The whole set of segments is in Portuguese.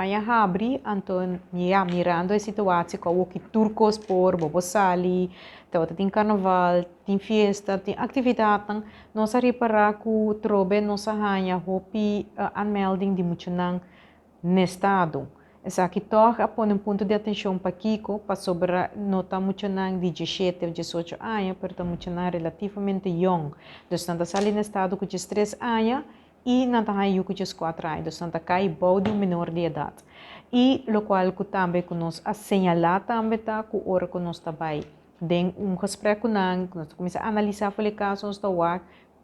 Aya abri, Anton, mirando a situação com o que turcos por, bobo sali, tem carnaval, tem festa, tem atividade, nós reparar que o trobe nossa rainha hopi anmelding de muito no estado. Essa aqui toca põe um ponto de atenção para Kiko, para sobre nota muito de 17 ou 18 anos, mas muito relativamente young. Então, tanta sali no estado com 3 anos, e não está aí com 4 anos, então está cai de um menor de idade. E o qual que também que nós asseñalar também tá que hora que nós está vai den gesprek com nós começa a analisar o caso nós está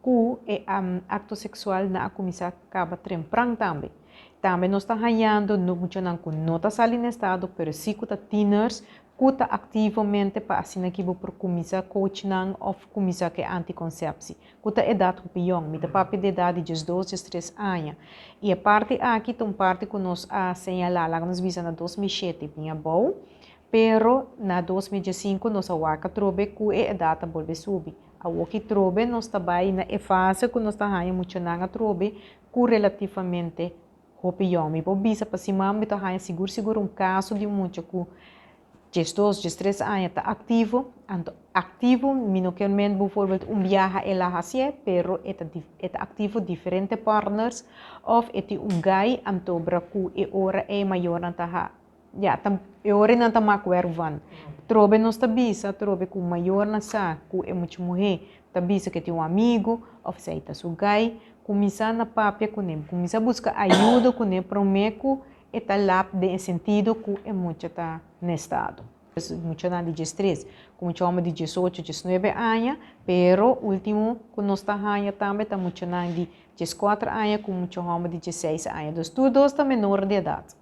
que é acto sexual na começa acaba tremprang também. Também nós está ganhando no muito não que não está saindo no estado, pero sim que está teenagers que está ativamente para assim que por começar coaching ou começar que anticoncepção. Que está idade que pior, me está papi de idade de 12, 13 anos. E a parte aqui tem parte que nós asseñalar, lá nós visa na 2007 tinha bom, pero na 2005 nós awaka trobe que é a data volve subir. A que trobe nós também na fase que nós está ganhando muito na trobe que relativamente hopião. Me visa para cima, me está ganhando seguro caso de muito que 2, 3 anos está ativo, não quer men bijvoorbeeld viaje ela hacia, pero está ativo diferentes partners, ou é guy antobra ku e ora é maior nanta ja e ora nanta makwer van. Trobe nos tabisa, trobe ku maior na sa, ku é muito mulher, tabisa que tem amigo, ou sei tá su guy, começa na papia com ele, começa a buscar ajuda com ele, prometo eta lap de sentido que é muito tá no estado. Muito na de 3, como chama de 18, 19 anos, pero último que nós está ganhando também tá muito na de 14 anos, como chama de 16 anos. Os todos estão menor de idade.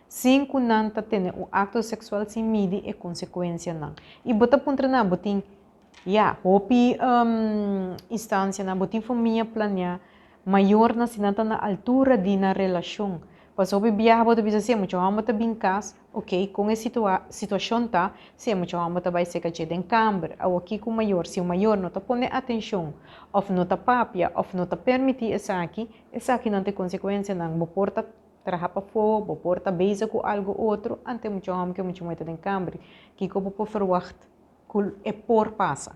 Cinco não tá tendo o acto sexual sem medir é consequência não. E bota ponto na botin, hopi instância na botin família planear maior na sinanta na altura de na relação. Passou o viajar para dizer se muito homem está bem cas, ok, com a situação tá, se muito homem está vai ser que tem câmera, ou aqui com o maior, se o maior não está pondo atenção, ou não está papia, ou não está permitir essa aqui não tem consequência não, vou porta trabalhar para fora, vou porta beija com algo outro, ante muito homem que muito tem câmera, que como por verwacht, que é por passa.